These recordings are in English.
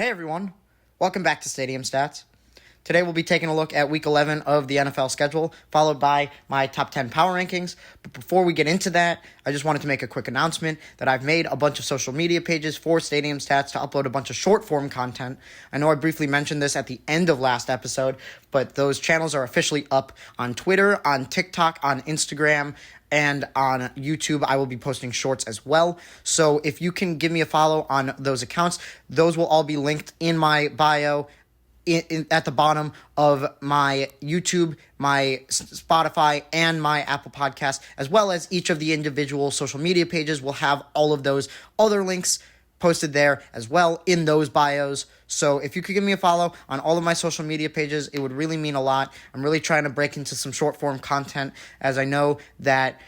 Hey everyone, welcome back to Stadium Stats. Today we'll be taking a look at Week 11 of the NFL schedule, followed by my top 10 power rankings. But before we get into that, I just wanted to make a quick announcement that I've made a bunch of social media pages for Stadium Stats to upload a bunch of short-form content. I know I briefly mentioned this at the end of last episode, but those channels are officially up on Twitter, on TikTok, on Instagram, and on YouTube. I will be posting shorts as well. So if you can give me a follow on those accounts, those will all be linked in my bio at the bottom of my YouTube, my Spotify, and my Apple Podcast, as well as each of the individual social media pages will have all of those other links posted there as well in those bios. So if you could give me a follow on all of my social media pages, it would really mean a lot. I'm really trying to break into some short form content, as I know that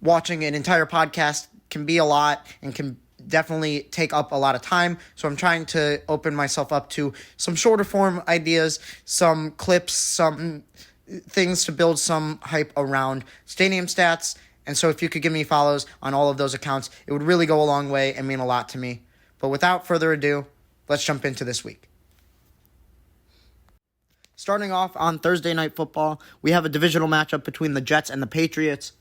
watching an entire podcast can be a lot and can definitely take up a lot of time. So I'm trying to open myself up to some shorter form ideas, some clips, some things to build some hype around Stadium Stats. And so if you could give me follows on all of those accounts, it would really go a long way and mean a lot to me. But without further ado, let's jump into this week. Starting off on Thursday Night Football, we have a divisional matchup between the Jets and the Patriots.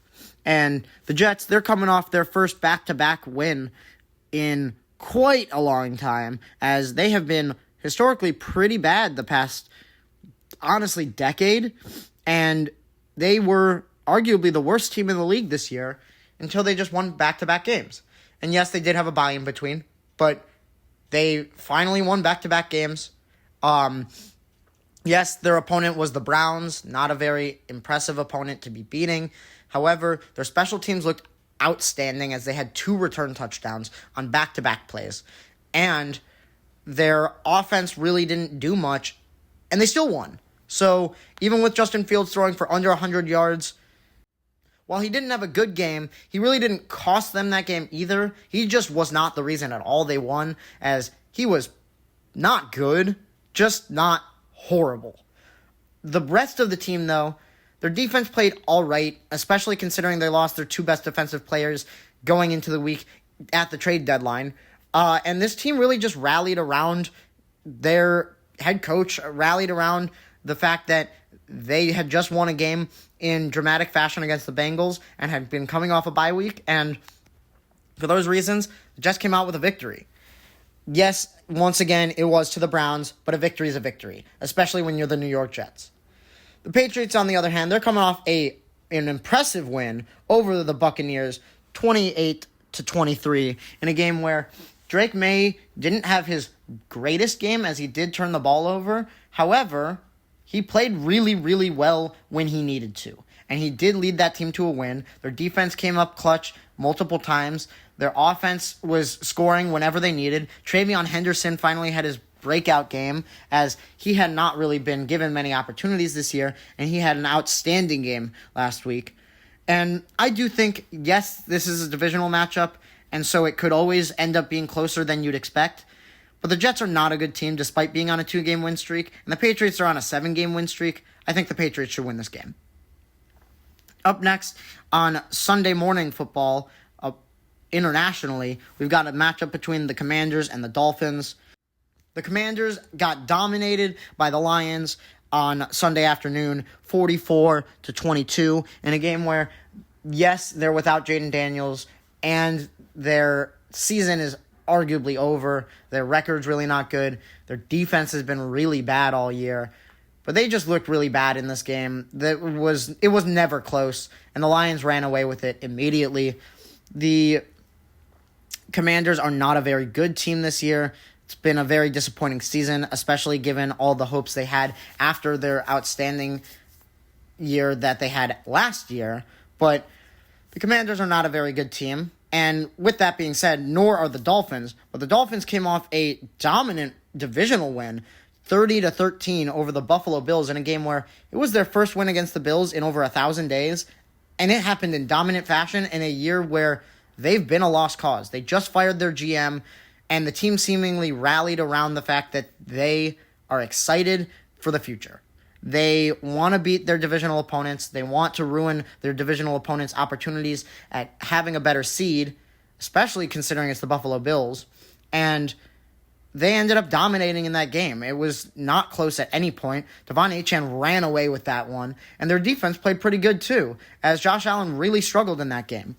And the Jets, they're coming off their first back-to-back win in quite a long time, as they have been historically pretty bad the past, honestly, decade. And they were arguably the worst team in the league this year until they just won back-to-back games. And yes, they did have a bye in between, but they finally won back-to-back games. Yes, their opponent was the Browns, not a very impressive opponent to be beating. However, their special teams looked outstanding as they had 2 return touchdowns on back-to-back plays. And their offense really didn't do much, and they still won. So even with Justin Fields throwing for under 100 yards, while he didn't have a good game, he really didn't cost them that game either. He just was not the reason at all they won, as he was not good, just not horrible. The rest of the team, though, their defense played all right, especially considering they lost their 2 best defensive players going into the week at the trade deadline. And this team really just rallied around their head coach, rallied around the fact that they had just won a game in dramatic fashion against the Bengals and had been coming off a bye week. And for those reasons, the Jets came out with a victory. Yes, once again, it was to the Browns, but a victory is a victory, especially when you're the New York Jets. The Patriots, on the other hand, they're coming off an impressive win over the Buccaneers, 28-23, in a game where Drake May didn't have his greatest game, as he did turn the ball over. However, he played really, really well when he needed to, and he did lead that team to a win. Their defense came up clutch multiple times. Their offense was scoring whenever they needed. TreVeyon Henderson finally had his breakout game, as he had not really been given many opportunities this year, and he had an outstanding game last week. And I do think, yes, this is a divisional matchup, and so it could always end up being closer than you'd expect. But the Jets are not a good team, despite being on a 2-game win streak, and the Patriots are on a 7-game win streak. I think the Patriots should win this game. Up next, on Sunday morning football, internationally, we've got a matchup between the Commanders and the Dolphins. The Commanders got dominated by the Lions on Sunday afternoon, 44-22, in a game where, yes, they're without Jaden Daniels, and their season is arguably over. Their record's really not good. Their defense has been really bad all year. But they just looked really bad in this game. It was never close, and the Lions ran away with it immediately. The Commanders are not a very good team this year. It's been a very disappointing season, especially given all the hopes they had after their outstanding year that they had last year. But the Commanders are not a very good team. And with that being said, nor are the Dolphins. But the Dolphins came off a dominant divisional win, 30-13 over the Buffalo Bills, in a game where it was their first win against the Bills in over 1,000 days. And it happened in dominant fashion in a year where they've been a lost cause. They just fired their GM, and the team seemingly rallied around the fact that they are excited for the future. They want to beat their divisional opponents. They want to ruin their divisional opponents' opportunities at having a better seed, especially considering it's the Buffalo Bills. And they ended up dominating in that game. It was not close at any point. Devon Achane ran away with that one, and their defense played pretty good too, as Josh Allen really struggled in that game.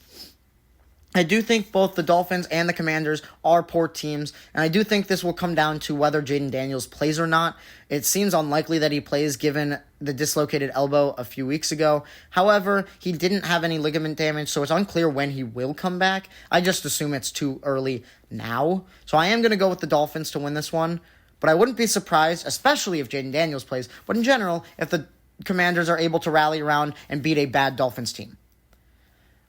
I do think both the Dolphins and the Commanders are poor teams, and I do think this will come down to whether Jayden Daniels plays or not. It seems unlikely that he plays given the dislocated elbow a few weeks ago. However, he didn't have any ligament damage, so it's unclear when he will come back. I just assume it's too early now. So I am going to go with the Dolphins to win this one, but I wouldn't be surprised, especially if Jayden Daniels plays, but in general, if the Commanders are able to rally around and beat a bad Dolphins team.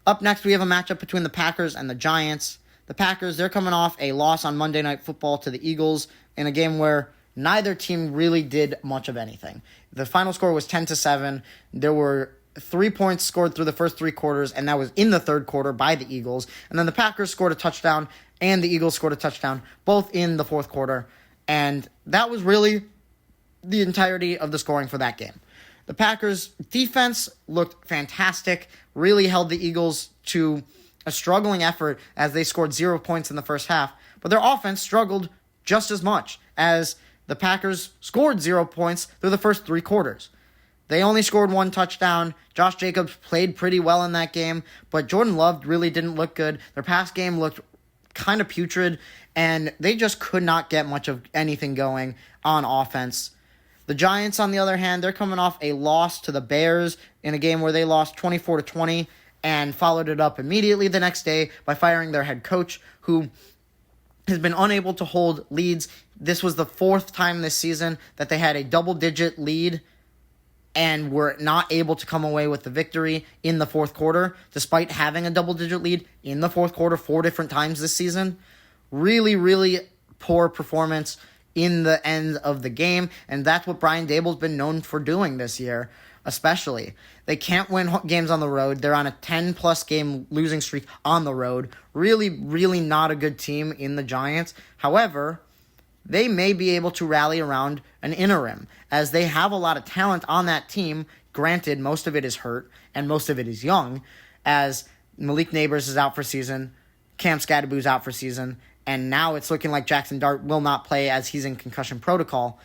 Up next, we have a matchup between the Packers and the Giants. The Packers, they're coming off a loss on Monday Night Football to the Eagles in a game where neither team really did much of anything. The final score was 10-7. There were 3 points scored through the first 3 quarters, and that was in the third quarter by the Eagles. And then the Packers scored a touchdown, and the Eagles scored a touchdown, both in the fourth quarter. And that was really the entirety of the scoring for that game. The Packers' defense looked fantastic, really held the Eagles to a struggling effort as they scored 0 points in the first half. But their offense struggled just as much as the Packers scored 0 points through the first 3 quarters. They only scored 1 touchdown. Josh Jacobs played pretty well in that game, but Jordan Love really didn't look good. Their pass game looked kind of putrid, and they just could not get much of anything going on offense. The Giants, on the other hand, they're coming off a loss to the Bears in a game where they lost 24-20 and followed it up immediately the next day by firing their head coach, who has been unable to hold leads. This was the 4th time this season that they had a double-digit lead and were not able to come away with the victory in the fourth quarter, despite having a double-digit lead in the fourth quarter 4 different times this season. Really, really poor performance in the end of the game, and that's what Brian Daboll's been known for doing this year, especially. They can't win games on the road. They're on a 10-plus game losing streak on the road. Really, really not a good team in the Giants. However, they may be able to rally around an interim, as they have a lot of talent on that team. Granted, most of it is hurt, and most of it is young, as Malik Nabers is out for season, Cam Skadaboo's out for season, and now it's looking like Jackson Dart will not play as he's in concussion protocol.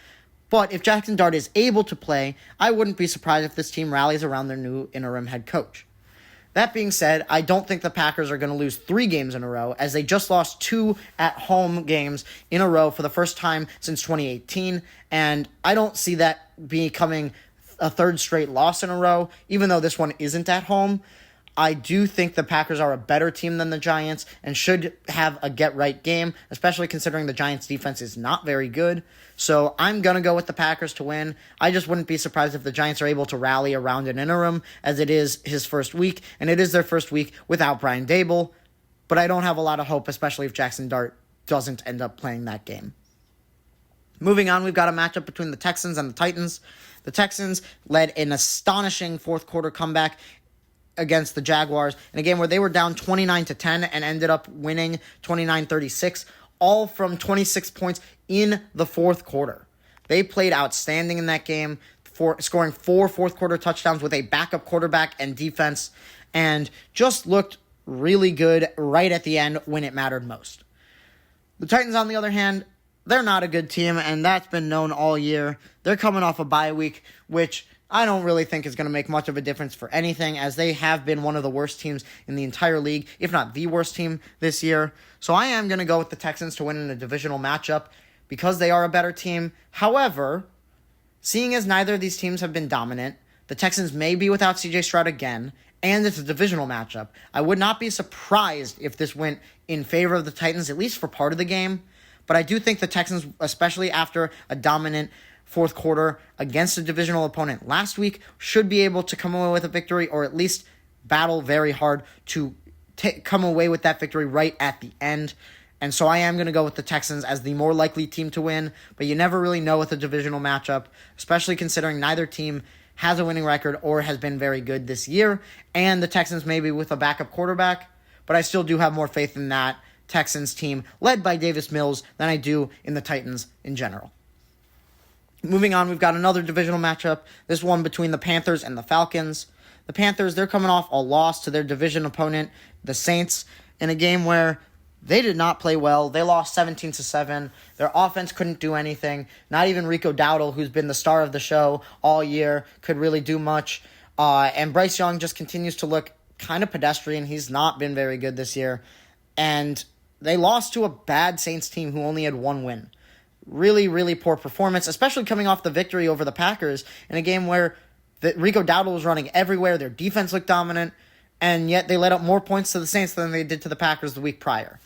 But if Jackson Dart is able to play, I wouldn't be surprised if this team rallies around their new interim head coach. That being said, I don't think the Packers are going to lose 3 games in a row, as they just lost 2 at-home games in a row for the first time since 2018, and I don't see that becoming a 3rd straight loss in a row, even though this one isn't at home. I do think the Packers are a better team than the Giants and should have a get-right game, especially considering the Giants' defense is not very good. So I'm going to go with the Packers to win. I just wouldn't be surprised if the Giants are able to rally around an interim, as it is his first week, and it is their first week without Brian Daboll. But I don't have a lot of hope, especially if Jackson Dart doesn't end up playing that game. Moving on, we've got a matchup between the Texans and the Titans. The Texans led an astonishing fourth quarter comeback against the Jaguars in a game where they were down 29-10 and ended up winning 29-36, all from 26 points in the fourth quarter. They played outstanding in that game, scoring 4 fourth quarter touchdowns with a backup quarterback and defense, and just looked really good right at the end when it mattered most. The Titans, on the other hand, they're not a good team, and that's been known all year. They're coming off a bye week, which I don't really think is going to make much of a difference for anything, as they have been one of the worst teams in the entire league, if not the worst team this year. So I am going to go with the Texans to win in a divisional matchup because they are a better team. However, seeing as neither of these teams have been dominant, the Texans may be without C.J. Stroud again, and it's a divisional matchup. I would not be surprised if this went in favor of the Titans, at least for part of the game. But I do think the Texans, especially after a dominant fourth quarter against a divisional opponent last week, should be able to come away with a victory, or at least battle very hard to come away with that victory right at the end. And so I am going to go with the Texans as the more likely team to win, but you never really know with a divisional matchup, especially considering neither team has a winning record or has been very good this year, and the Texans maybe with a backup quarterback, but I still do have more faith in that Texans team led by Davis Mills than I do in the Titans in general. Moving on, we've got another divisional matchup, this one between the Panthers and the Falcons. The Panthers, they're coming off a loss to their division opponent, the Saints, in a game where They did not play well. They lost 17-7. Their offense couldn't do anything. Not even Rico Dowdle, who's been the star of the show all year, could really do much. And Bryce Young just continues to look kind of pedestrian. He's not been very good this year. And they lost to a bad Saints team who only had one win. Really, really poor performance, especially coming off the victory over the Packers in a game where Rico Dowdle was running everywhere. Their defense looked dominant, and yet they let up more points to the Saints than they did to the Packers the week prior.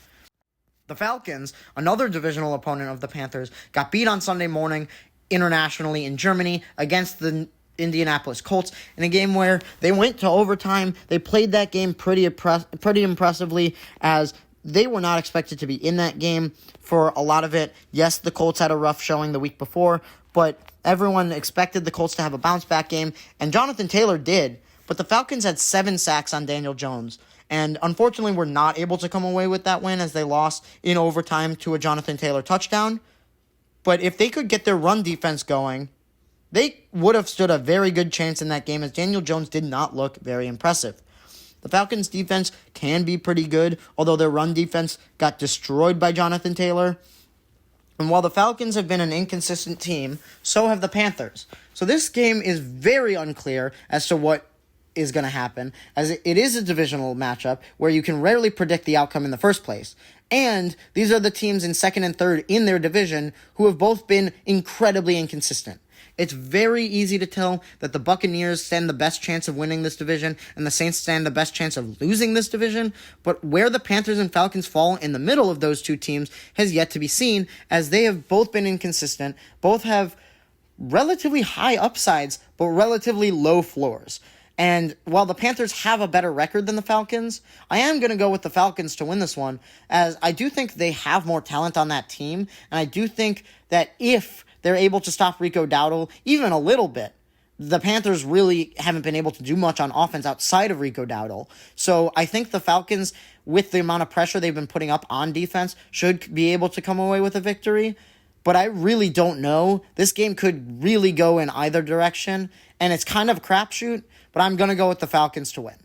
The Falcons, another divisional opponent of the Panthers, got beat on Sunday morning internationally in Germany against the Indianapolis Colts in a game where they went to overtime. They played that game pretty impressively, as they were not expected to be in that game for a lot of it. Yes, the Colts had a rough showing the week before, but everyone expected the Colts to have a bounce-back game, and Jonathan Taylor did. But the Falcons had 7 sacks on Daniel Jones, and unfortunately were not able to come away with that win as they lost in overtime to a Jonathan Taylor touchdown. But if they could get their run defense going, they would have stood a very good chance in that game, as Daniel Jones did not look very impressive. The Falcons' defense can be pretty good, although their run defense got destroyed by Jonathan Taylor. And while the Falcons have been an inconsistent team, so have the Panthers. So this game is very unclear as to what is going to happen, as it is a divisional matchup where you can rarely predict the outcome in the first place. And these are the teams in second and third in their division who have both been incredibly inconsistent. It's very easy to tell that the Buccaneers stand the best chance of winning this division and the Saints stand the best chance of losing this division, but where the Panthers and Falcons fall in the middle of those two teams has yet to be seen, as they have both been inconsistent, both have relatively high upsides, but relatively low floors. And while the Panthers have a better record than the Falcons, I am going to go with the Falcons to win this one, as I do think they have more talent on that team, and I do think that if they're able to stop Rico Dowdle even a little bit, the Panthers really haven't been able to do much on offense outside of Rico Dowdle. So I think the Falcons, with the amount of pressure they've been putting up on defense, should be able to come away with a victory. But I really don't know. This game could really go in either direction, and it's kind of a crapshoot, but I'm going to go with the Falcons to win.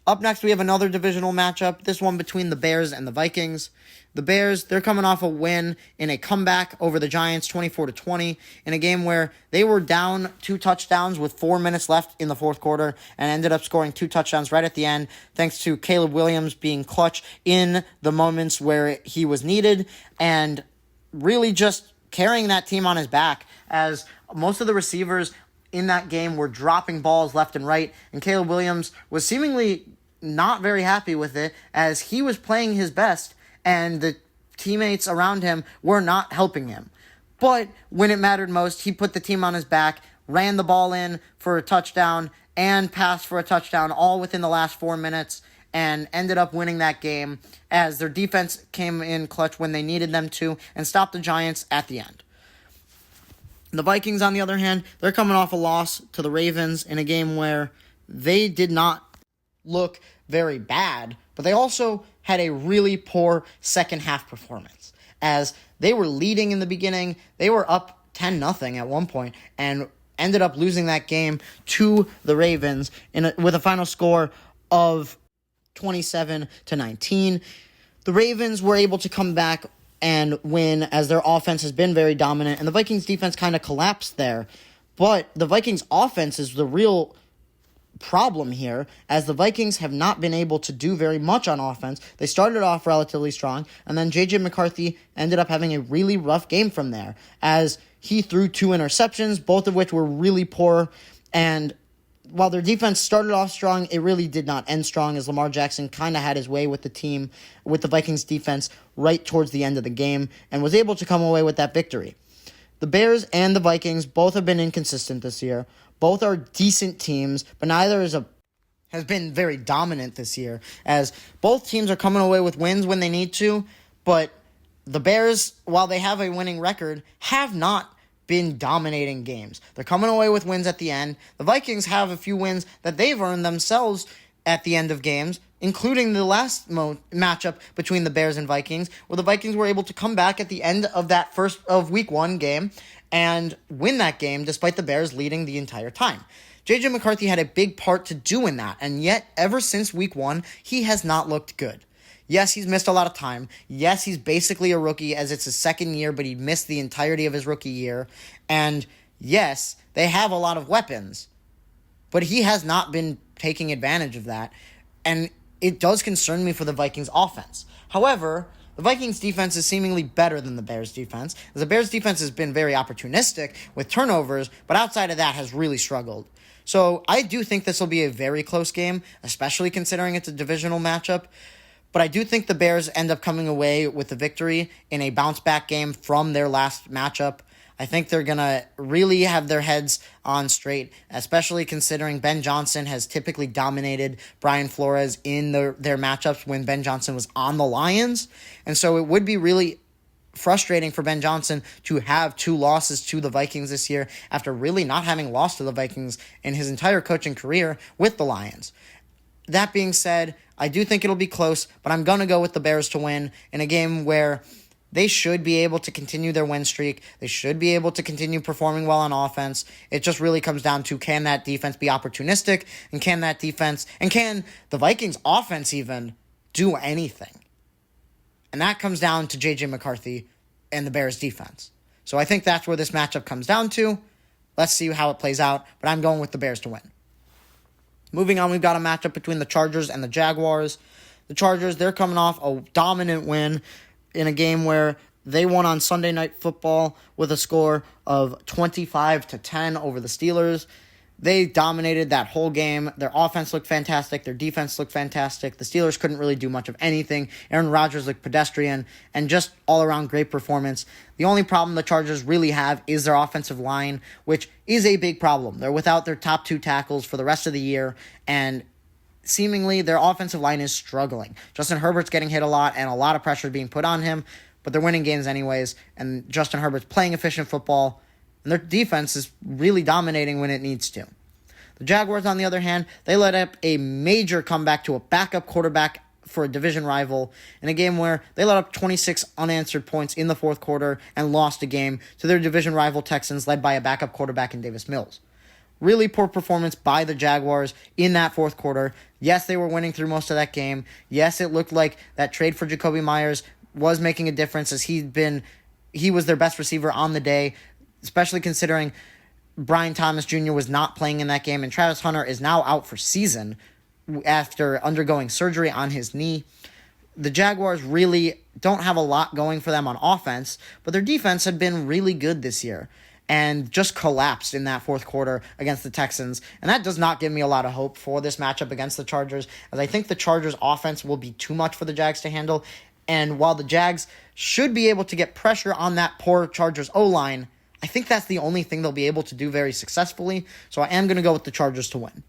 Up next, we have another divisional matchup, this one between the Bears and the Vikings. The Bears, they're coming off a win in a comeback over the Giants, 24-20, in a game where they were down 2 touchdowns with 4 minutes left in the fourth quarter and ended up scoring 2 touchdowns right at the end, thanks to Caleb Williams being clutch in the moments where he was needed and really just carrying that team on his back, as most of the receivers in that game were dropping balls left and right, and Caleb Williams was seemingly not very happy with it, as he was playing his best and the teammates around him were not helping him. But when it mattered most, he put the team on his back, ran the ball in for a touchdown and passed for a touchdown all within the last 4 minutes, and ended up winning that game as their defense came in clutch when they needed them to and stopped the Giants at the end. The Vikings, on the other hand, they're coming off a loss to the Ravens in a game where they did not look very bad, but they also had a really poor second half performance, as they were leading in the beginning. They were up 10-0 at one point and ended up losing that game to the Ravens with a final score of 27-19. The Ravens were able to come back and win, as their offense has been very dominant, and the Vikings defense kind of collapsed there. But the Vikings offense is the real problem here, as the Vikings have not been able to do very much on offense. They started off relatively strong, and then J.J. McCarthy ended up having a really rough game from there, as he threw 2 interceptions, both of which were really poor, and while their defense started off strong, it really did not end strong, as Lamar Jackson kind of had his way with the team, with the Vikings defense right towards the end of the game, and was able to come away with that victory. The Bears and the Vikings both have been inconsistent this year. Both are decent teams, but neither has been very dominant this year, as both teams are coming away with wins when they need to, but the Bears, while they have a winning record, have not been dominating games. They're coming away with wins at the end. The Vikings have a few wins that they've earned themselves at the end of games, including the last matchup between the Bears and Vikings, where the Vikings were able to come back at the end of that first of week 1 game and win that game despite the Bears leading the entire time. J.J. McCarthy had a big part to do in that, and yet ever since week 1, he has not looked good. Yes, he's missed a lot of time. Yes, he's basically a rookie as it's his second year, but he missed the entirety of his rookie year. And yes, they have a lot of weapons, but he has not been taking advantage of that. And it does concern me for the Vikings offense. However, the Vikings defense is seemingly better than the Bears defense, as the Bears defense has been very opportunistic with turnovers, but outside of that has really struggled. So I do think this will be a very close game, especially considering it's a divisional matchup. But I do think the Bears end up coming away with the victory in a bounce-back game from their last matchup. I think they're going to really have their heads on straight, especially considering Ben Johnson has typically dominated Brian Flores in their matchups when Ben Johnson was on the Lions. And so it would be really frustrating for Ben Johnson to have 2 losses to the Vikings this year after really not having lost to the Vikings in his entire coaching career with the Lions. That being said, I do think it'll be close, but I'm going to go with the Bears to win in a game where they should be able to continue their win streak. They should be able to continue performing well on offense. It just really comes down to, can that defense be opportunistic, and can the Vikings offense even do anything? And that comes down to J.J. McCarthy and the Bears defense. So I think that's where this matchup comes down to. Let's see how it plays out, but I'm going with the Bears to win. Moving on, we've got a matchup between the Chargers and the Jaguars. The Chargers, they're coming off a dominant win in a game where they won on Sunday Night Football with a score of 25-10 over the Steelers. They dominated that whole game. Their offense looked fantastic. Their defense looked fantastic. The Steelers couldn't really do much of anything. Aaron Rodgers looked pedestrian, and just all-around great performance. The only problem the Chargers really have is their offensive line, which is a big problem. They're without their top 2 tackles for the rest of the year, and seemingly their offensive line is struggling. Justin Herbert's getting hit a lot, and a lot of pressure being put on him, but they're winning games anyways, and Justin Herbert's playing efficient football, and their defense is really dominating when it needs to. The Jaguars, on the other hand, they led up a major comeback to a backup quarterback for a division rival in a game where they let up 26 unanswered points in the fourth quarter and lost a game to their division rival Texans, led by a backup quarterback in Davis Mills. Really poor performance by the Jaguars in that fourth quarter. Yes, they were winning through most of that game. Yes, it looked like that trade for Jacoby Myers was making a difference, as he was their best receiver on the day, especially considering Brian Thomas Jr. was not playing in that game, and Travis Hunter is now out for season after undergoing surgery on his knee. The Jaguars really don't have a lot going for them on offense, but their defense had been really good this year and just collapsed in that fourth quarter against the Texans. And that does not give me a lot of hope for this matchup against the Chargers, as I think the Chargers' offense will be too much for the Jags to handle. And while the Jags should be able to get pressure on that poor Chargers O-line, I think that's the only thing they'll be able to do very successfully. So I am going to go with the Chargers to win.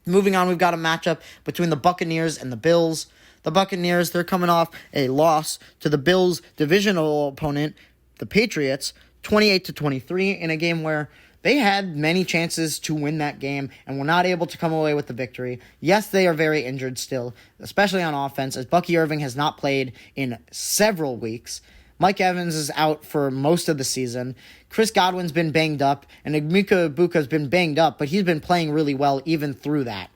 Moving on, we've got a matchup between the Buccaneers and the Bills. The Buccaneers, they're coming off a loss to the Bills' divisional opponent, the Patriots, 28-23, in a game where they had many chances to win that game and were not able to come away with the victory. Yes, they are very injured still, especially on offense, as Bucky Irving has not played in several weeks. Mike Evans is out for most of the season. Chris Godwin's been banged up, and Emeka Egbuka's been banged up, but he's been playing really well even through that.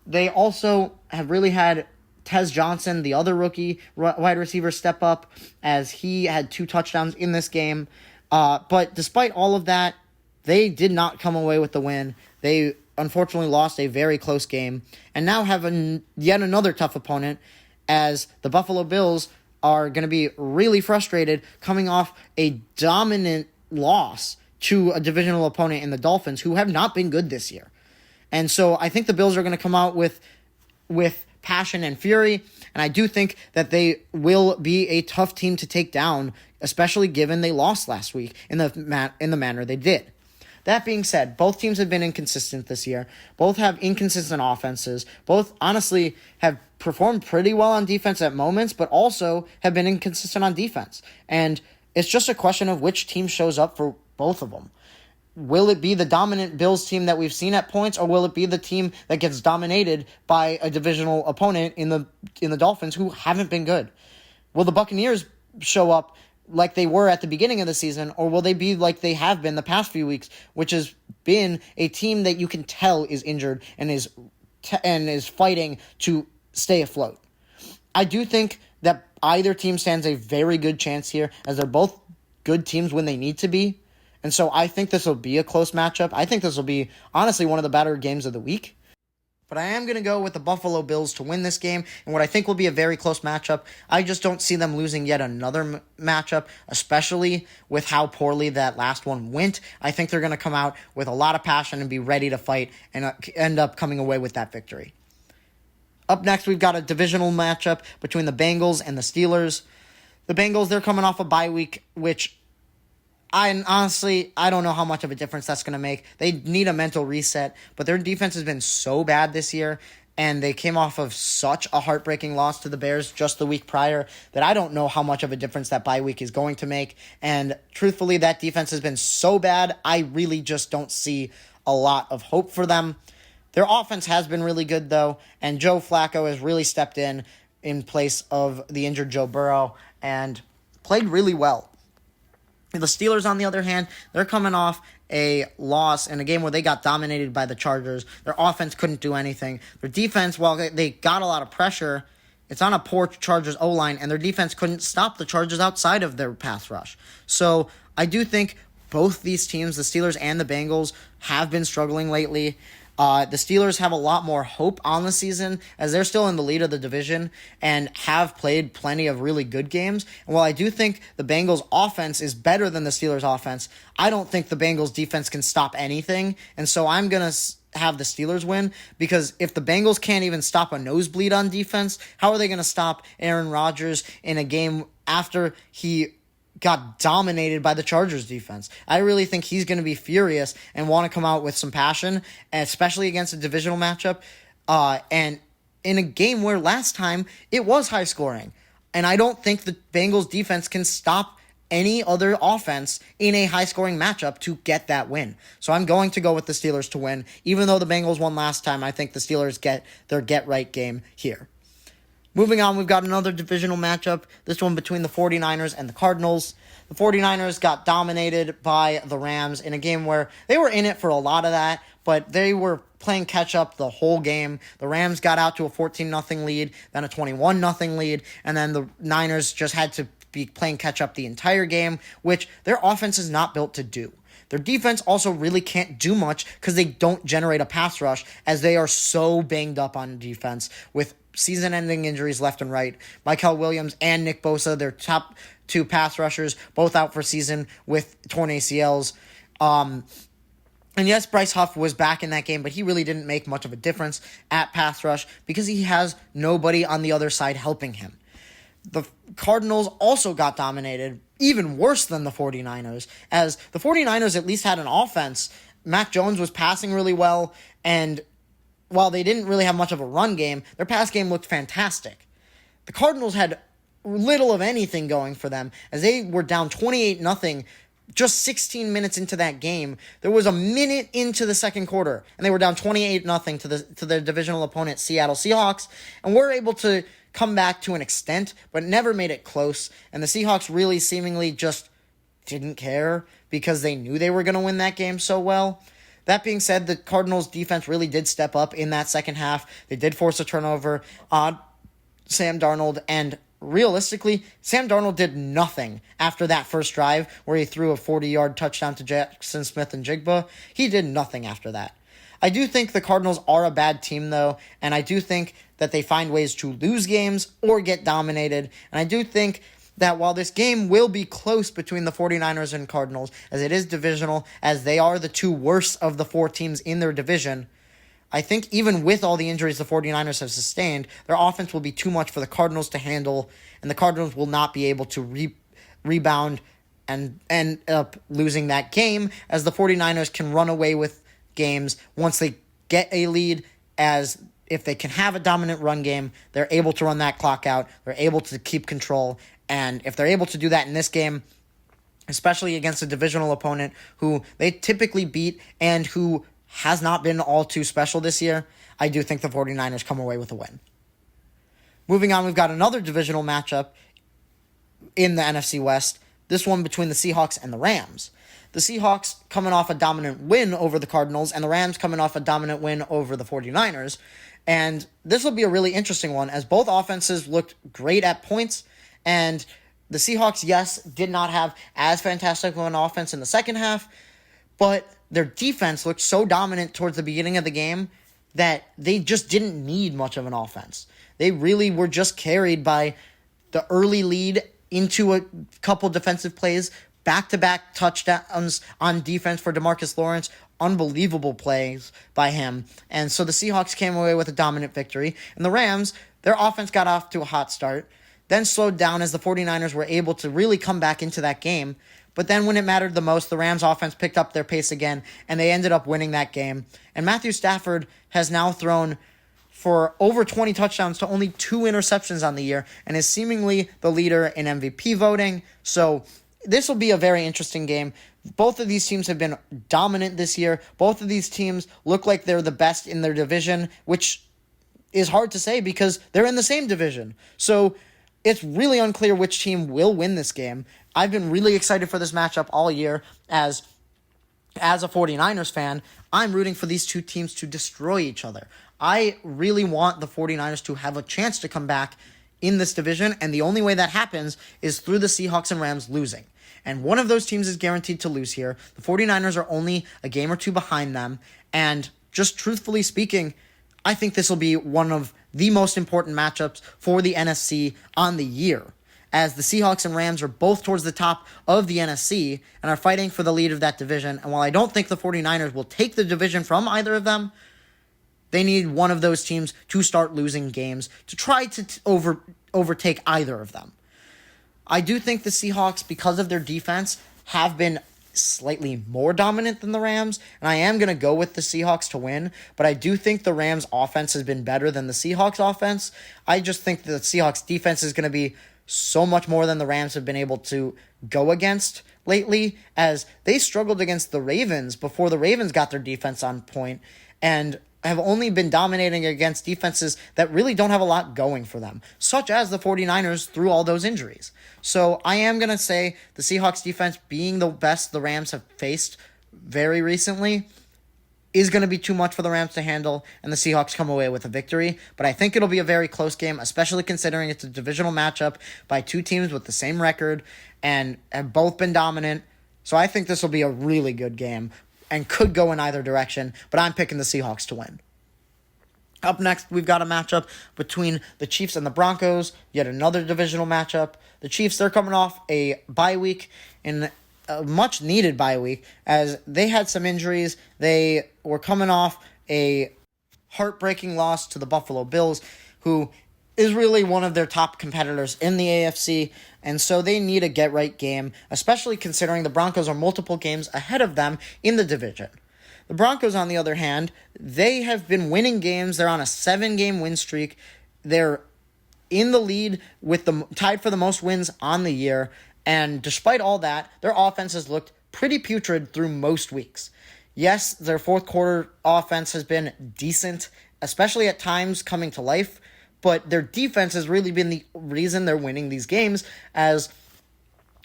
They also have really had Tez Johnson, the other rookie wide receiver, step up, as he had 2 touchdowns in this game. But despite all of that, they did not come away with the win. They unfortunately lost a very close game, and now have yet another tough opponent, as the Buffalo Bills are going to be really frustrated coming off a dominant loss to a divisional opponent in the Dolphins, who have not been good this year. And so I think the Bills are going to come out with passion and fury, and I do think that they will be a tough team to take down, especially given they lost last week in the manner they did. That being said, both teams have been inconsistent this year. Both have inconsistent offenses. Both, honestly, have performed pretty well on defense at moments, but also have been inconsistent on defense. And it's just a question of which team shows up for both of them. Will it be the dominant Bills team that we've seen at points, or will it be the team that gets dominated by a divisional opponent in the Dolphins, who haven't been good? Will the Buccaneers show up like they were at the beginning of the season, or will they be like they have been the past few weeks, which has been a team that you can tell is injured and is fighting to stay afloat? I do think that either team stands a very good chance here, as they're both good teams when they need to be. And so I think this will be a close matchup. I think this will be, honestly, one of the better games of the week. But I am going to go with the Buffalo Bills to win this game, and what I think will be a very close matchup. I just don't see them losing yet another matchup, especially with how poorly that last one went. I think they're going to come out with a lot of passion and be ready to fight and end up coming away with that victory. Up next, we've got a divisional matchup between the Bengals and the Steelers. The Bengals, they're coming off a bye week, which I don't know how much of a difference that's going to make. They need a mental reset, but their defense has been so bad this year, and they came off of such a heartbreaking loss to the Bears just the week prior that I don't know how much of a difference that bye week is going to make. And truthfully, that defense has been so bad, I really just don't see a lot of hope for them. Their offense has been really good, though, and Joe Flacco has really stepped in place of the injured Joe Burrow and played really well. The Steelers, on the other hand, they're coming off a loss in a game where they got dominated by the Chargers. Their offense couldn't do anything. Their defense, while they got a lot of pressure, it's on a poor Chargers O-line, and their defense couldn't stop the Chargers outside of their pass rush. So I do think both these teams, the Steelers and the Bengals, have been struggling lately. The Steelers have a lot more hope on the season as they're still in the lead of the division and have played plenty of really good games. And while I do think the Bengals offense is better than the Steelers offense, I don't think the Bengals defense can stop anything. And so I'm going to have the Steelers win, because if the Bengals can't even stop a nosebleed on defense, how are they going to stop Aaron Rodgers in a game after he got dominated by the Chargers defense? I really think he's going to be furious and want to come out with some passion, especially against a divisional matchup. And in a game where last time it was high scoring. And I don't think the Bengals defense can stop any other offense in a high scoring matchup to get that win. So I'm going to go with the Steelers to win. Even though the Bengals won last time, I think the Steelers get their get-right game here. Moving on, we've got another divisional matchup, this one between the 49ers and the Cardinals. The 49ers got dominated by the Rams in a game where they were in it for a lot of that, but they were playing catch-up the whole game. The Rams got out to a 14-0 lead, then a 21-0 lead, and then the Niners just had to be playing catch-up the entire game, which their offense is not built to do. Their defense also really can't do much because they don't generate a pass rush, as they are so banged up on defense with season-ending injuries left and right. Michael Williams and Nick Bosa, their top two pass rushers, both out for season with torn ACLs. And yes, Bryce Huff was back in that game, but he really didn't make much of a difference at pass rush because he has nobody on the other side helping him. The Cardinals also got dominated, even worse than the 49ers, as the 49ers at least had an offense. Mac Jones was passing really well, and while they didn't really have much of a run game, their pass game looked fantastic. The Cardinals had little of anything going for them, as they were down 28-0 just 16 minutes into that game. There was a minute into the second quarter, and they were down 28-0 to their divisional opponent, Seattle Seahawks, and were able to come back to an extent, but never made it close. And the Seahawks really seemingly just didn't care because they knew they were going to win that game so well. That being said, the Cardinals defense really did step up in that second half. They did force a turnover on Sam Darnold, and realistically, Sam Darnold did nothing after that first drive where he threw a 40-yard touchdown to Jackson Smith-Njigba. He did nothing after that. I do think the Cardinals are a bad team, though, and I do think that they find ways to lose games or get dominated. And I do think that while this game will be close between the 49ers and Cardinals, as it is divisional, as they are the two worst of the four teams in their division, I think even with all the injuries the 49ers have sustained, their offense will be too much for the Cardinals to handle, and the Cardinals will not be able to rebound and end up losing that game, as the 49ers can run away with games once they get a lead, as if they can have a dominant run game, they're able to run that clock out, they're able to keep control, and if they're able to do that in this game, especially against a divisional opponent who they typically beat and who has not been all too special this year, I do think the 49ers come away with a win. Moving on, we've got another divisional matchup in the NFC West, this one between the Seahawks and the Rams. The Seahawks coming off a dominant win over the Cardinals, and the Rams coming off a dominant win over the 49ers. And this will be a really interesting one, as both offenses looked great at points, and the Seahawks, yes, did not have as fantastic of an offense in the second half, but their defense looked so dominant towards the beginning of the game that they just didn't need much of an offense. They really were just carried by the early lead into a couple defensive plays, back-to-back touchdowns on defense for DeMarcus Lawrence, unbelievable plays by him. And so the Seahawks came away with a dominant victory. And the Rams, their offense got off to a hot start, then slowed down as the 49ers were able to really come back into that game. But then when it mattered the most, the Rams offense picked up their pace again, and they ended up winning that game. And Matthew Stafford has now thrown for over 20 touchdowns to only 2 interceptions on the year, and is seemingly the leader in MVP voting. So this will be a very interesting game. Both of these teams have been dominant this year. Both of these teams look like they're the best in their division, which is hard to say because they're in the same division. So it's really unclear which team will win this game. I've been really excited for this matchup all year as a 49ers fan. I'm rooting for these two teams to destroy each other. I really want the 49ers to have a chance to come back in this division, and the only way that happens is through the Seahawks and Rams losing. And one of those teams is guaranteed to lose here. The 49ers are only a game or two behind them, and just truthfully speaking, I think this will be one of the most important matchups for the NFC on the year, as the Seahawks and Rams are both towards the top of the NFC and are fighting for the lead of that division. And while I don't think the 49ers will take the division from either of them, they need one of those teams to start losing games to try to overtake either of them. I do think the Seahawks, because of their defense, have been slightly more dominant than the Rams, and I am going to go with the Seahawks to win, but I do think the Rams' offense has been better than the Seahawks' offense. I just think the Seahawks' defense is going to be so much more than the Rams have been able to go against lately, as they struggled against the Ravens before the Ravens got their defense on point, and have only been dominating against defenses that really don't have a lot going for them, such as the 49ers through all those injuries. So I am going to say the Seahawks defense, being the best the Rams have faced very recently, is going to be too much for the Rams to handle, and the Seahawks come away with a victory. But I think it'll be a very close game, especially considering it's a divisional matchup by two teams with the same record and have both been dominant. So I think this will be a really good game and could go in either direction, but I'm picking the Seahawks to win. Up next, we've got a matchup between the Chiefs and the Broncos, yet another divisional matchup. The Chiefs, they're coming off a bye week, and a much-needed bye week, as they had some injuries. They were coming off a heartbreaking loss to the Buffalo Bills, who is really one of their top competitors in the AFC, and so they need a get-right game, especially considering the Broncos are multiple games ahead of them in the division. The Broncos, on the other hand, they have been winning games. They're on a 7-game win streak. They're in the lead with tied for the most wins on the year, and despite all that, their offense has looked pretty putrid through most weeks. Yes, their fourth quarter offense has been decent, especially at times coming to life, but their defense has really been the reason they're winning these games, as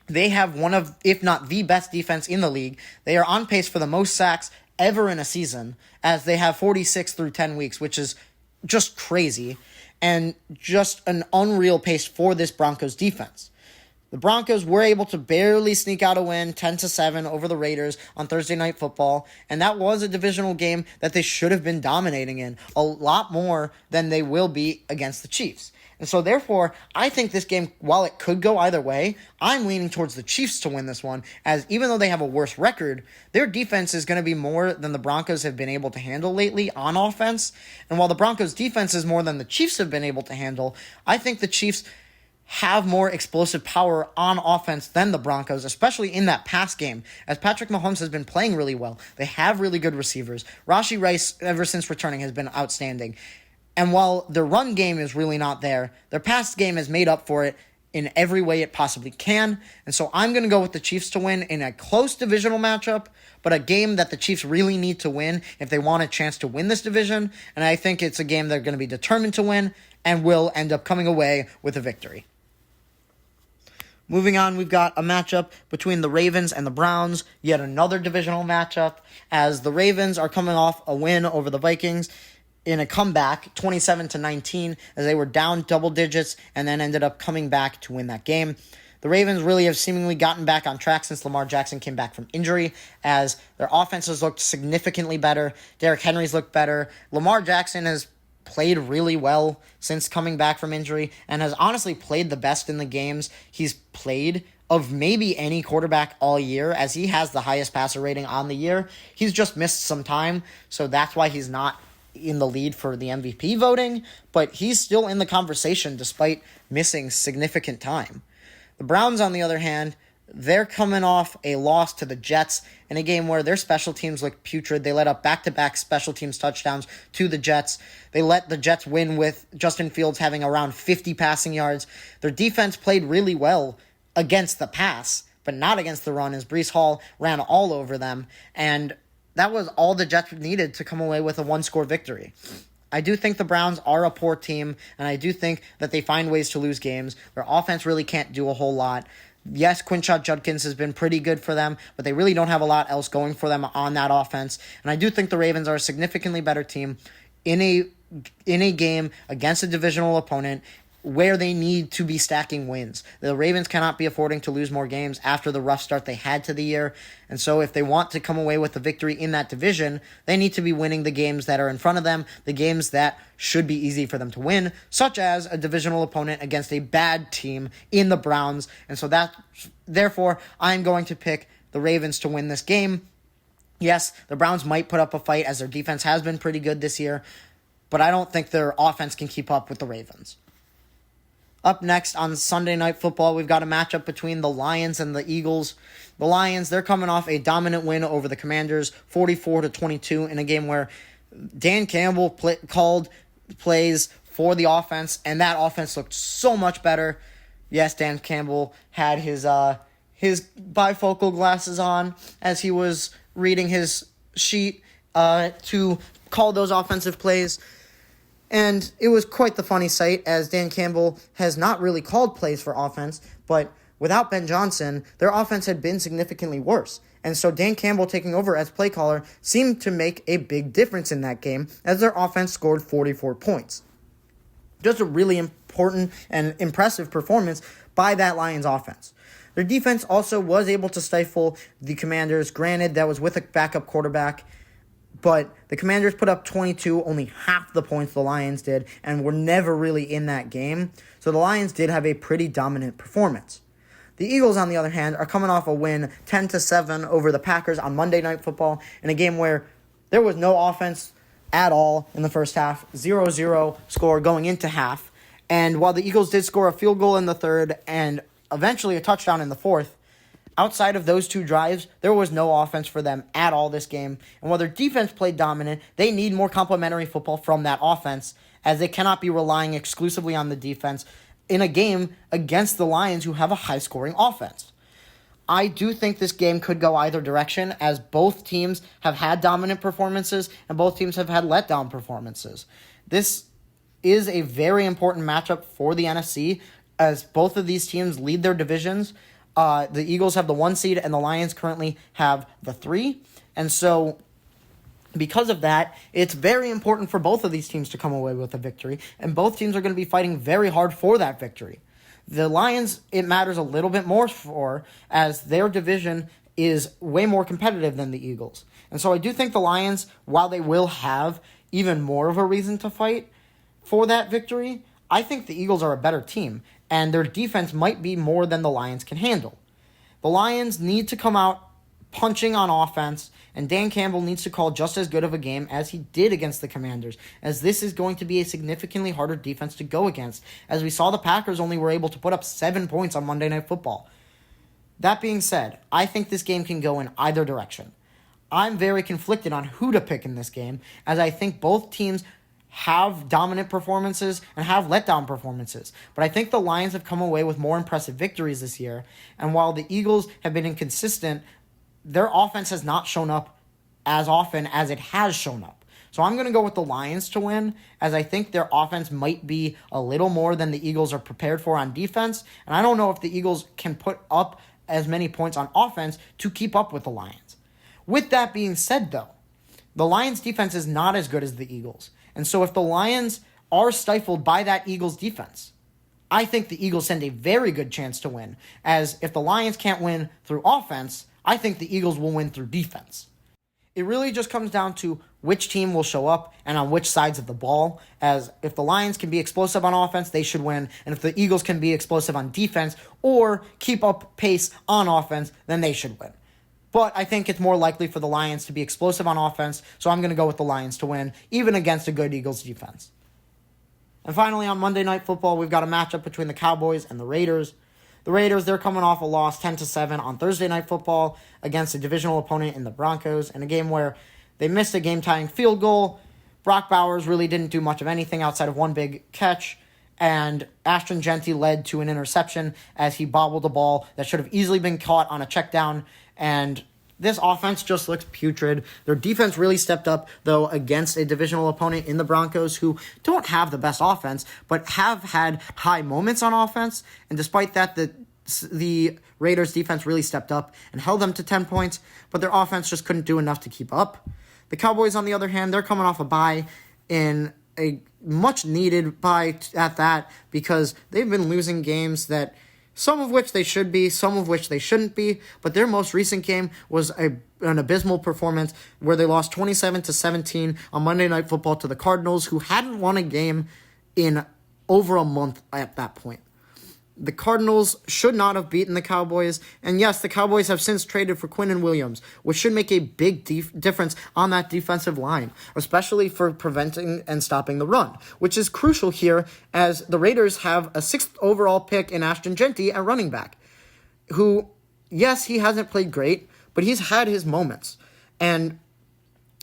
they have one of, if not the best defense in the league. They are on pace for the most sacks ever in a season, as they have 46 through 10 weeks, which is just crazy, and just an unreal pace for this Broncos defense. The Broncos were able to barely sneak out a win, 10-7 over the Raiders on Thursday Night Football, and that was a divisional game that they should have been dominating in a lot more than they will be against the Chiefs. And so therefore, I think this game, while it could go either way, I'm leaning towards the Chiefs to win this one, as even though they have a worse record, their defense is going to be more than the Broncos have been able to handle lately on offense. And while the Broncos' defense is more than the Chiefs have been able to handle, I think the Chiefs have more explosive power on offense than the Broncos, especially in that pass game, as Patrick Mahomes has been playing really well. They have really good receivers. Rashee Rice, ever since returning, has been outstanding. And while their run game is really not there, their pass game has made up for it in every way it possibly can. And so I'm going to go with the Chiefs to win in a close divisional matchup, but a game that the Chiefs really need to win if they want a chance to win this division. And I think it's a game they're going to be determined to win and will end up coming away with a victory. Moving on, we've got a matchup between the Ravens and the Browns, yet another divisional matchup, as the Ravens are coming off a win over the Vikings. in a comeback, 27-19, as they were down double digits and then ended up coming back to win that game. The Ravens really have seemingly gotten back on track since Lamar Jackson came back from injury, as their offenses looked significantly better. Derrick Henry's looked better. Lamar Jackson has played really well since coming back from injury and has honestly played the best in the games he's played of maybe any quarterback all year, as he has the highest passer rating on the year. He's just missed some time, so that's why he's not in the lead for the MVP voting, but he's still in the conversation despite missing significant time. The Browns, on the other hand, they're coming off a loss to the Jets in a game where their special teams looked putrid. They let up back-to-back special teams touchdowns to the Jets. They let the Jets win with Justin Fields having around 50 passing yards. Their defense played really well against the pass, but not against the run, as Breece Hall ran all over them, and that was all the Jets needed to come away with a one-score victory. I do think the Browns are a poor team, and I do think that they find ways to lose games. Their offense really can't do a whole lot. Yes, Quinshon Judkins has been pretty good for them, but they really don't have a lot else going for them on that offense. And I do think the Ravens are a significantly better team in a game against a divisional opponent where they need to be stacking wins. The Ravens cannot be affording to lose more games after the rough start they had to the year. And so if they want to come away with a victory in that division, they need to be winning the games that are in front of them, the games that should be easy for them to win, such as a divisional opponent against a bad team in the Browns. And so therefore, I'm going to pick the Ravens to win this game. Yes, the Browns might put up a fight, as their defense has been pretty good this year, but I don't think their offense can keep up with the Ravens. Up next on Sunday Night Football, we've got a matchup between the Lions and the Eagles. The Lions, they're coming off a dominant win over the Commanders, 44-22, in a game where Dan Campbell called plays for the offense, and that offense looked so much better. Yes, Dan Campbell had his bifocal glasses on as he was reading his sheet to call those offensive plays. And it was quite the funny sight, as Dan Campbell has not really called plays for offense, but without Ben Johnson, their offense had been significantly worse. And so Dan Campbell taking over as play caller seemed to make a big difference in that game, as their offense scored 44 points. Just a really important and impressive performance by that Lions offense. Their defense also was able to stifle the Commanders. Granted, that was with a backup quarterback, but the Commanders put up 22, only half the points the Lions did, and were never really in that game. So the Lions did have a pretty dominant performance. The Eagles, on the other hand, are coming off a win 10-7 over the Packers on Monday Night Football in a game where there was no offense at all in the first half, 0-0 score going into half. And while the Eagles did score a field goal in the third and eventually a touchdown in the fourth, outside of those two drives, there was no offense for them at all this game. And while their defense played dominant, they need more complementary football from that offense, as they cannot be relying exclusively on the defense in a game against the Lions, who have a high-scoring offense. I do think this game could go either direction, as both teams have had dominant performances and both teams have had letdown performances. This is a very important matchup for the NFC, as both of these teams lead their divisions. The Eagles have the 1 seed, and the Lions currently have the 3. And so, because of that, it's very important for both of these teams to come away with a victory, and both teams are going to be fighting very hard for that victory. The Lions, it matters a little bit more for, as their division is way more competitive than the Eagles. And so I do think the Lions, while they will have even more of a reason to fight for that victory, I think the Eagles are a better team, and their defense might be more than the Lions can handle. The Lions need to come out punching on offense, and Dan Campbell needs to call just as good of a game as he did against the Commanders, as this is going to be a significantly harder defense to go against, as we saw the Packers only were able to put up 7 points on Monday Night Football. That being said, I think this game can go in either direction. I'm very conflicted on who to pick in this game, as I think both teams have dominant performances and have letdown performances. But I think the Lions have come away with more impressive victories this year. And while the Eagles have been inconsistent, their offense has not shown up as often as it has shown up. So I'm going to go with the Lions to win, as I think their offense might be a little more than the Eagles are prepared for on defense. And I don't know if the Eagles can put up as many points on offense to keep up with the Lions. With that being said, though, the Lions' defense is not as good as the Eagles. And so if the Lions are stifled by that Eagles defense, I think the Eagles stand a very good chance to win, as if the Lions can't win through offense, I think the Eagles will win through defense. It really just comes down to which team will show up and on which sides of the ball, as if the Lions can be explosive on offense, they should win, and if the Eagles can be explosive on defense or keep up pace on offense, then they should win. But I think it's more likely for the Lions to be explosive on offense, so I'm going to go with the Lions to win, even against a good Eagles defense. And finally, on Monday Night Football, we've got a matchup between the Cowboys and the Raiders. The Raiders, they're coming off a loss 10-7 on Thursday Night Football against a divisional opponent in the Broncos, in a game where they missed a game-tying field goal. Brock Bowers really didn't do much of anything outside of one big catch, and Ashton Jeanty led to an interception as he bobbled a ball that should have easily been caught on a check down, and this offense just looks putrid. Their defense really stepped up, though, against a divisional opponent in the Broncos who don't have the best offense, but have had high moments on offense. And despite that, the Raiders' defense really stepped up and held them to 10 points, but their offense just couldn't do enough to keep up. The Cowboys, on the other hand, they're coming off a bye, in a much-needed bye at that, because they've been losing games that some of which they should be, some of which they shouldn't be, but their most recent game was an abysmal performance where they lost 27-17 on Monday Night Football to the Cardinals, who hadn't won a game in over a month at that point. The Cardinals should not have beaten the Cowboys, and yes, the Cowboys have since traded for Quinnen Williams, which should make a big difference on that defensive line, especially for preventing and stopping the run, which is crucial here as the Raiders have a 6th overall pick in Ashton Jeanty at running back, who, yes, he hasn't played great, but he's had his moments, and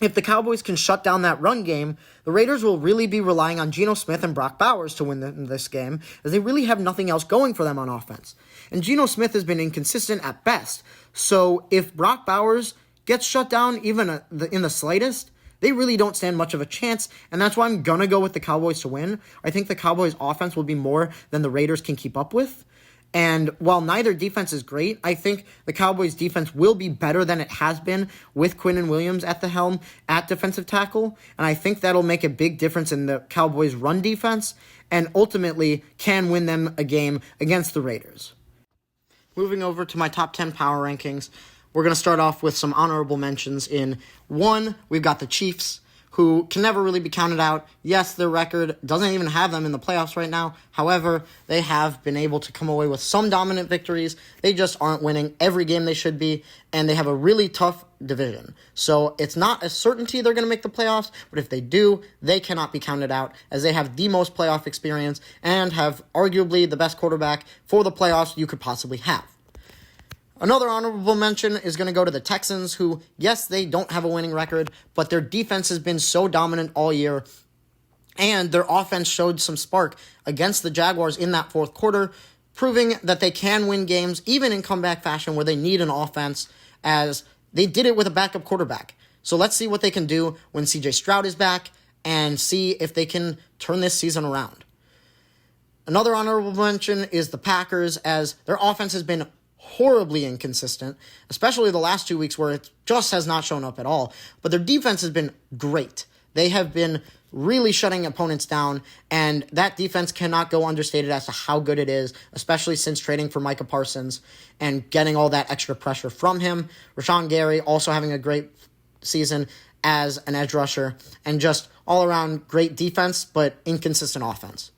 if the Cowboys can shut down that run game, the Raiders will really be relying on Geno Smith and Brock Bowers to win this game, as they really have nothing else going for them on offense. And Geno Smith has been inconsistent at best, so if Brock Bowers gets shut down even in the slightest, they really don't stand much of a chance, and that's why I'm going to go with the Cowboys to win. I think the Cowboys' offense will be more than the Raiders can keep up with. And while neither defense is great, I think the Cowboys' defense will be better than it has been with Quinnen Williams at the helm at defensive tackle. And I think that'll make a big difference in the Cowboys' run defense and ultimately can win them a game against the Raiders. Moving over to my top 10 power rankings, we're going to start off with some honorable mentions. In 1, we've got the Chiefs, who can never really be counted out. Yes, their record doesn't even have them in the playoffs right now. However, they have been able to come away with some dominant victories. They just aren't winning every game they should be, and they have a really tough division. So it's not a certainty they're going to make the playoffs, but if they do, they cannot be counted out, as they have the most playoff experience and have arguably the best quarterback for the playoffs you could possibly have. Another honorable mention is going to go to the Texans, who, yes, they don't have a winning record, but their defense has been so dominant all year, and their offense showed some spark against the Jaguars in that fourth quarter, proving that they can win games, even in comeback fashion, where they need an offense, as they did it with a backup quarterback. So let's see what they can do when CJ Stroud is back, and see if they can turn this season around. Another honorable mention is the Packers, as their offense has been horribly inconsistent, especially the last 2 weeks where it just has not shown up at all. But their defense has been great. They have been really shutting opponents down, and that defense cannot go understated as to how good it is, especially since trading for Micah Parsons and getting all that extra pressure from him. Rashawn Gary also having a great season as an edge rusher, and just all around great defense, but inconsistent offense.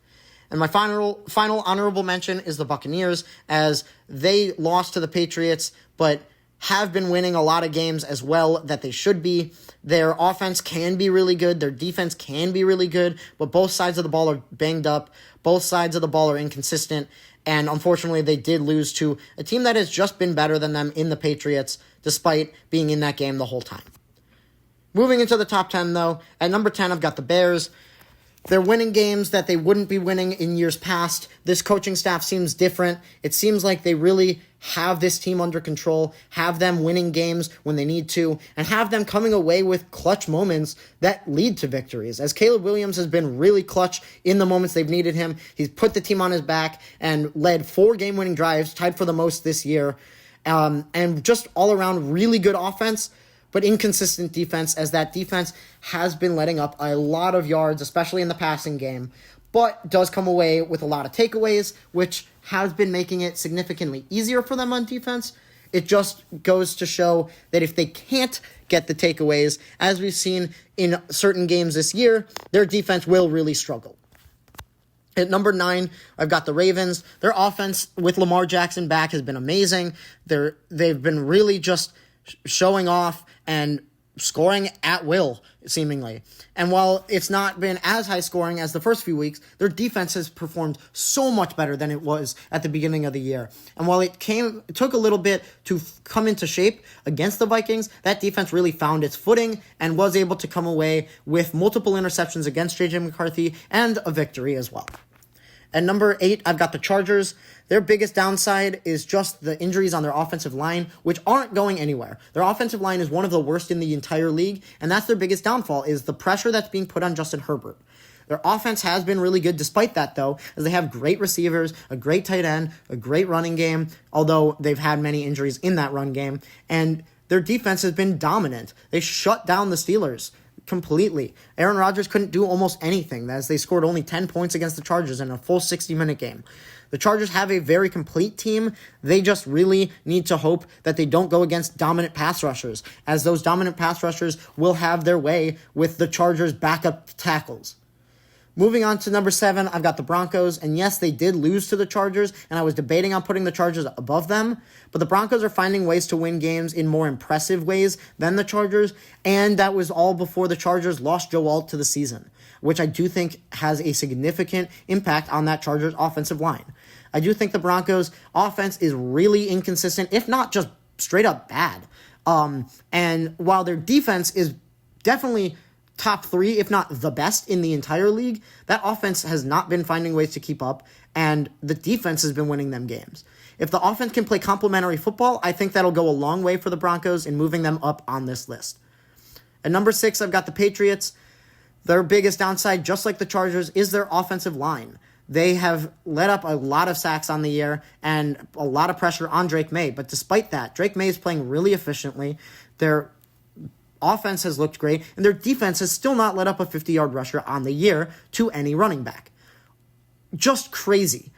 And my final honorable mention is the Buccaneers, as they lost to the Patriots, but have been winning a lot of games as well that they should be. Their offense can be really good. Their defense can be really good, but both sides of the ball are banged up. Both sides of the ball are inconsistent, and unfortunately they did lose to a team that has just been better than them in the Patriots, despite being in that game the whole time. Moving into the top 10, though, at number 10, I've got the Bears. They're winning games that they wouldn't be winning in years past. This coaching staff seems different. It seems like they really have this team under control, have them winning games when they need to, and have them coming away with clutch moments that lead to victories. As Caleb Williams has been really clutch in the moments they've needed him. He's put the team on his back and led 4 game-winning drives, tied for the most this year, and just all around really good offense. but inconsistent defense, as that defense has been letting up a lot of yards, especially in the passing game, but does come away with a lot of takeaways, which has been making it significantly easier for them on defense. It just goes to show that if they can't get the takeaways, as we've seen in certain games this year, their defense will really struggle. At number 9, I've got the Ravens. Their offense with Lamar Jackson back has been amazing. They've been really just showing off and scoring at will, seemingly. And while it's not been as high scoring as the first few weeks, their defense has performed so much better than it was at the beginning of the year. And while it took a little bit to come into shape against the Vikings, that defense really found its footing and was able to come away with multiple interceptions against J.J. McCarthy and a victory as well. At number 8, I've got the Chargers. Their biggest downside is just the injuries on their offensive line, which aren't going anywhere. Their offensive line is one of the worst in the entire league, and that's their biggest downfall, is the pressure that's being put on Justin Herbert. Their offense has been really good despite that, though, as they have great receivers, a great tight end, a great running game, although they've had many injuries in that run game, and their defense has been dominant. They shut down the Steelers completely. Aaron Rodgers couldn't do almost anything, as they scored only 10 points against the Chargers in a full 60-minute game. The Chargers have a very complete team. They just really need to hope that they don't go against dominant pass rushers, as those dominant pass rushers will have their way with the Chargers' backup tackles. Moving on to number 7, I've got the Broncos, and yes, they did lose to the Chargers, and I was debating on putting the Chargers above them, but the Broncos are finding ways to win games in more impressive ways than the Chargers, and that was all before the Chargers lost Joe Alt to the season, which I do think has a significant impact on that Chargers offensive line. I do think the Broncos offense is really inconsistent, if not just straight up bad. And while their defense is definitely top 3, if not the best in the entire league, that offense has not been finding ways to keep up, and the defense has been winning them games. If the offense can play complementary football, I think that'll go a long way for the Broncos in moving them up on this list. At number 6, I've got the Patriots. Their biggest downside, just like the Chargers, is their offensive line. They have let up a lot of sacks on the year and a lot of pressure on Drake May, but despite that, Drake May is playing really efficiently. Their offense has looked great, and their defense has still not let up a 50-yard rusher on the year to any running back. Just crazy.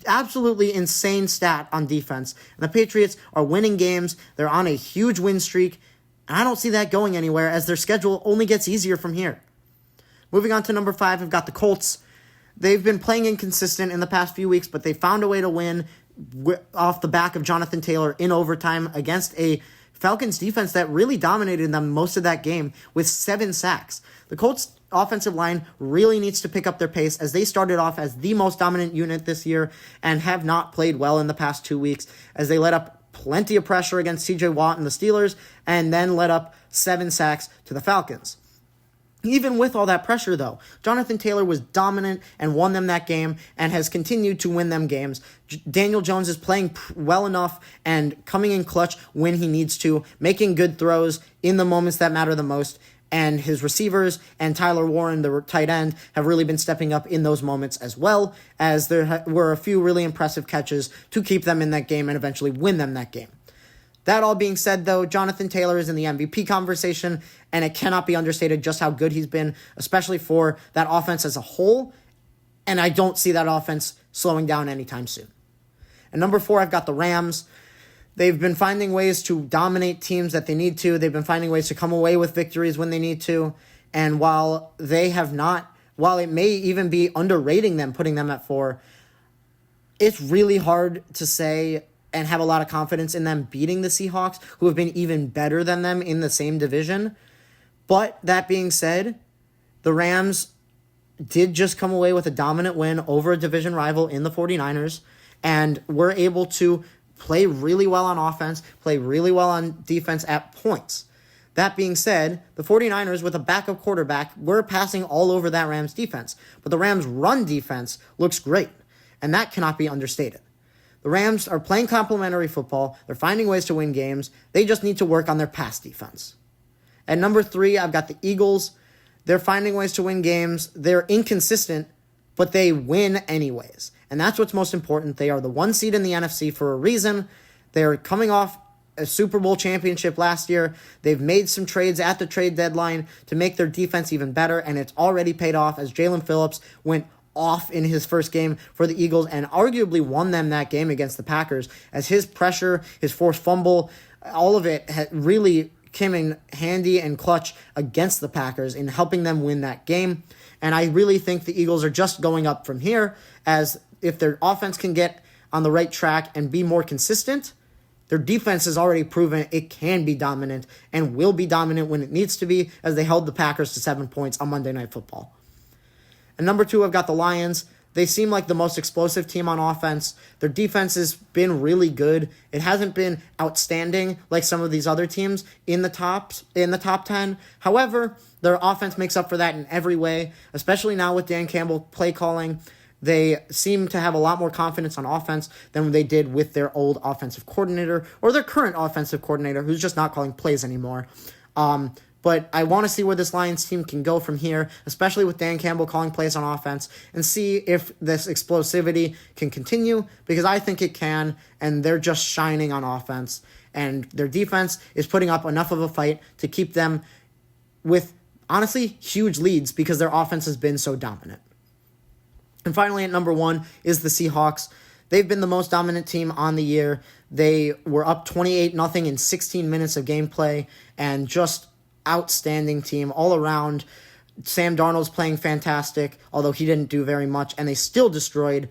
Absolutely insane stat on defense. And the Patriots are winning games. They're on a huge win streak, and I don't see that going anywhere, as their schedule only gets easier from here. Moving on to number 5, I've got the Colts. They've been playing inconsistent in the past few weeks, but they found a way to win off the back of Jonathan Taylor in overtime against a Falcons defense that really dominated them most of that game with 7 sacks. The Colts offensive line really needs to pick up their pace, as they started off as the most dominant unit this year and have not played well in the past 2 weeks, as they let up plenty of pressure against TJ Watt and the Steelers and then let up 7 sacks to the Falcons. Even with all that pressure, though, Jonathan Taylor was dominant and won them that game and has continued to win them games. Daniel Jones is playing well enough and coming in clutch when he needs to, making good throws in the moments that matter the most, and his receivers and Tyler Warren, the tight end, have really been stepping up in those moments as well, as there were a few really impressive catches to keep them in that game and eventually win them that game. That all being said, though, Jonathan Taylor is in the MVP conversation, and it cannot be understated just how good he's been, especially for that offense as a whole, and I don't see that offense slowing down anytime soon. And number 4, I've got the Rams. They've been finding ways to dominate teams that they need to. They've been finding ways to come away with victories when they need to, and while it may even be underrating them, putting them at 4, it's really hard to say and have a lot of confidence in them beating the Seahawks, who have been even better than them in the same division. But that being said, the Rams did just come away with a dominant win over a division rival in the 49ers, and were able to play really well on offense, play really well on defense at points. That being said, the 49ers, with a backup quarterback, were passing all over that Rams defense. But the Rams' run defense looks great, and that cannot be understated. The Rams are playing complementary football. They're finding ways to win games. They just need to work on their pass defense. At number 3, I've got the Eagles. They're finding ways to win games. They're inconsistent, but they win anyways. And that's what's most important. They are the 1 seed in the NFC for a reason. They're coming off a Super Bowl championship last year. They've made some trades at the trade deadline to make their defense even better, and it's already paid off as Jaelan Phillips went off in his first game for the Eagles and arguably won them that game against the Packers, as his pressure, his forced fumble, all of it had really came in handy and clutch against the Packers in helping them win that game. And I really think the Eagles are just going up from here, as if their offense can get on the right track and be more consistent, their defense has already proven it can be dominant and will be dominant when it needs to be, as they held the Packers to 7 points on Monday Night Football. And number 2, I've got the Lions. They seem like the most explosive team on offense. Their defense has been really good. It hasn't been outstanding like some of these other teams in the top 10. However, their offense makes up for that in every way, especially now with Dan Campbell play calling. They seem to have a lot more confidence on offense than they did with their old offensive coordinator, or their current offensive coordinator, who's just not calling plays anymore. But I want to see where this Lions team can go from here, especially with Dan Campbell calling plays on offense, and see if this explosivity can continue, because I think it can, and they're just shining on offense. And their defense is putting up enough of a fight to keep them with, honestly, huge leads, because their offense has been so dominant. And finally, at number 1 is the Seahawks. They've been the most dominant team on the year. They were up 28-0 in 16 minutes of gameplay, and just outstanding team all around. Sam Darnold's playing fantastic, although he didn't do very much, and they still destroyed.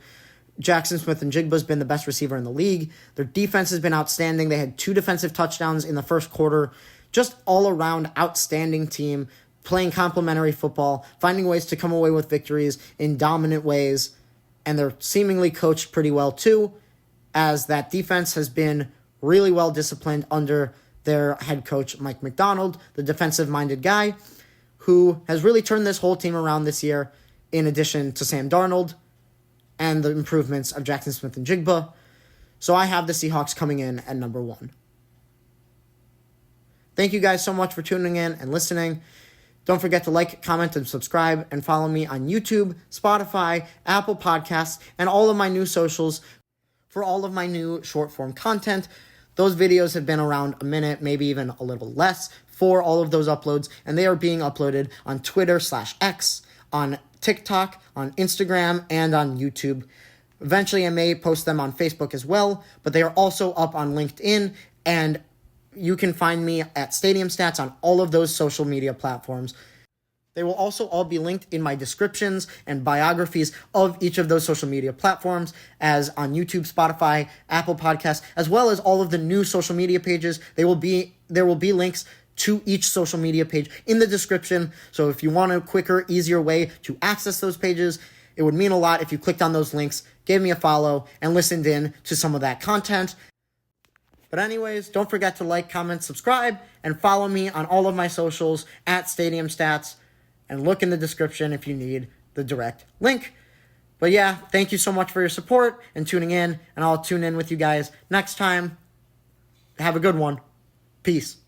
Jackson Smith-Njigba's been the best receiver in the league. Their defense has been outstanding. They had 2 defensive touchdowns in the first quarter. Just all around outstanding team, playing complementary football, finding ways to come away with victories in dominant ways, and they're seemingly coached pretty well too, as that defense has been really well disciplined under their head coach, Mike Macdonald, the defensive-minded guy, who has really turned this whole team around this year, in addition to Sam Darnold and the improvements of Jackson Smith-Njigba. So I have the Seahawks coming in at number 1. Thank you guys so much for tuning in and listening. Don't forget to like, comment, and subscribe, and follow me on YouTube, Spotify, Apple Podcasts, and all of my new socials for all of my new short-form content. Those videos have been around a minute, maybe even a little less, for all of those uploads, and they are being uploaded on Twitter/X, on TikTok, on Instagram, and on YouTube. Eventually, I may post them on Facebook as well, but they are also up on LinkedIn, and you can find me at Stadium Stats on all of those social media platforms. They will also all be linked in my descriptions and biographies of each of those social media platforms, as on YouTube, Spotify, Apple Podcasts, as well as all of the new social media pages. There will be links to each social media page in the description. So if you want a quicker, easier way to access those pages, it would mean a lot if you clicked on those links, gave me a follow, and listened in to some of that content. But anyways, don't forget to like, comment, subscribe, and follow me on all of my socials at Stadium Stats. And look in the description if you need the direct link. But yeah, thank you so much for your support and tuning in. And I'll tune in with you guys next time. Have a good one. Peace.